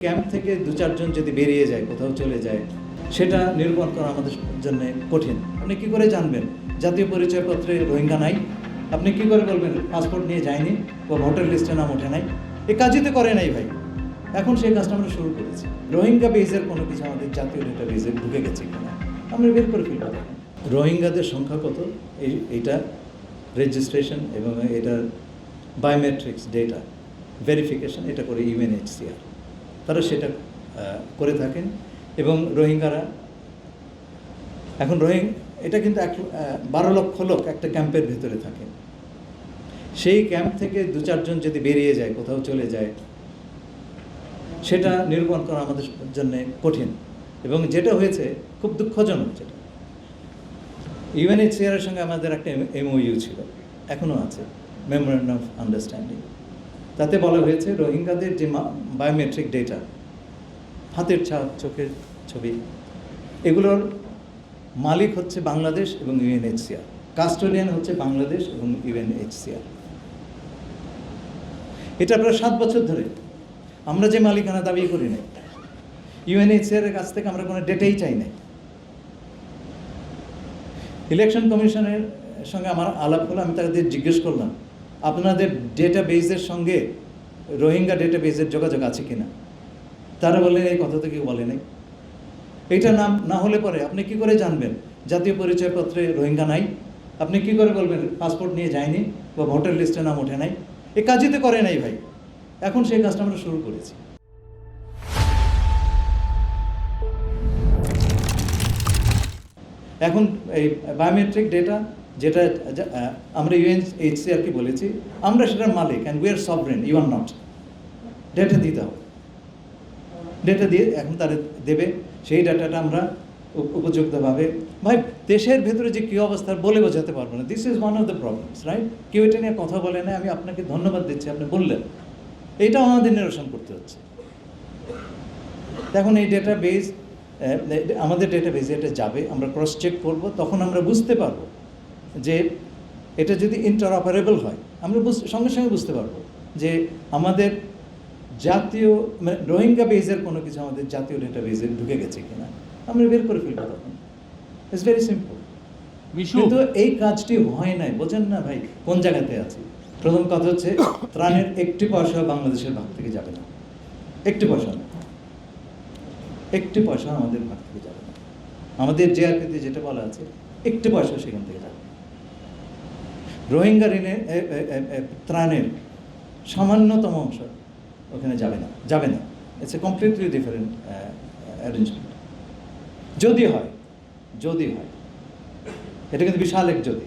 Camp থেকে দু চারজন যদি বেরিয়ে যায়, কোথাও চলে যায়, সেটা নিরূপণ করা আমাদের জন্য কঠিন। আপনি কি করে জানবেন জাতীয় পরিচয়পত্রে রোহিঙ্গা নাই? আপনি কি করে বলবেন পাসপোর্ট নিয়ে যায়নি বা ভোটার লিস্টে নাম ওঠে নাই? এ কাজই তো করে নাই ভাই। এখন সেই কাজটা আমরা শুরু করেছি। রোহিঙ্গা বেজের কোনো কিছু আমাদের জাতীয় ডেটা বেজে ঢুকে গেছে কিনা আমরা বের করে ফেলব। রোহিঙ্গাদের সংখ্যা কত এইটা রেজিস্ট্রেশন এবং এটার বায়োমেট্রিক্স ডেটা ভেরিফিকেশন এটা করে UNHCR, তারা সেটা করে থাকেন। এবং রোহিঙ্গারা এখন এটা কিন্তু 12 লক্ষ লোক একটা ক্যাম্পের ভিতরে থাকে। সেই ক্যাম্প থেকে দু চারজন যদি বেরিয়ে যায়, কোথাও চলে যায়, সেটা নিরূপণ করা আমাদের জন্য কঠিন। এবং যেটা হয়েছে খুব দুঃখজনক, যেটা UNHCR এর সঙ্গে আমাদের একটা MOU ছিল, এখনও আছে, মেমোরেন্ডাম অফ আন্ডারস্ট্যান্ডিং। তাতে বলা হয়েছে রোহিঙ্গাদের যে বায়োমেট্রিক ডেটা, হাতের ছাপ, চোখের ছবি, এগুলোর মালিক হচ্ছে বাংলাদেশ এবং UNHCR, কাস্টোডিয়ান হচ্ছে বাংলাদেশ এবং UNHCR। এটা প্রায় 7 বছর ধরে আমরা যে মালিকানা দাবি করি নাই, UNHCR এর কাছ থেকে আমরা কোনো ডেটাই চাই নাই। ইলেকশন কমিশনের সঙ্গে আমার আলাপ হলো, আমি তাদের জিজ্ঞেস করলাম আপনাদের ডেটা বেজের সঙ্গে রোহিঙ্গা ডেটা বেজের যোগাযোগ আছে কিনা? তারা বললেন এই কথা তো কেউ বলে নাই। এইটা নাম না হলে পরে আপনি কি করে জানবেন জাতীয় পরিচয়পত্রে রোহিঙ্গা নাই? আপনি কি করে বলবেন পাসপোর্ট নিয়ে যায়নি বা ভোটার লিস্টে নাম ওঠে নাই? এ কাজই তো করে নাই ভাই। এখন সেই কাজটা আমরা শুরু করেছি। এখন এই বায়োমেট্রিক ডেটা যেটা আমরা UNHCR কে বলেছি, আমরা সেটার মালিক, and we are sovereign, you are not. Data দিতে হবে, ডেটা দিয়ে এখন তারা দেবে। সেই ডাটাটা আমরা উপযুক্তভাবে, ভাই দেশের ভেতরে যে কী অবস্থা বলে বোঝাতে পারবো না। This is one of the problems, right? কেউ এটা নিয়ে কথা বলে না। আমি আপনাকে ধন্যবাদ দিচ্ছি, আপনি বললেন, এইটাও আমাদের নিরসন করতে হচ্ছে। এখন এই ডেটা বেস, আমাদের ডেটা বেসে এটা যাবে, আমরা ক্রস চেক করব, তখন আমরা বুঝতে পারবো যে এটা যদি ইন্টারঅপারেবল হয়, আমরা সঙ্গে সঙ্গে বুঝতে পারবো যে আমাদের জাতীয় রোহিঙ্গা বেজের কোনো কিছু আমাদের জাতীয় ডেটা বেজে ঢুকে গেছে কিনা আমরা বের করে ফেলবো। তখন ইটস ভেরি সিম্পল। কিন্তু এই কাজটি হয় নাই, বোঝেন না ভাই কোন জায়গাতে আছি। প্রথম কথা হচ্ছে ত্রাণের 1টি পয়সা বাংলাদেশের ভাগ থেকে যাবে না। 1টি পয়সা না, 1টি পয়সা আমাদের ভাগ থেকে যাবে না। আমাদের JRPতে যেটা বলা আছে 1টি পয়সা সেখান থেকে যাবে। রোহিঙ্গা ত্রাণের সামান্যতম অংশ ওখানে যাবে না। It's a completely different arrangement. যদি হয়, এটা কিন্তু বিশাল এক যদি।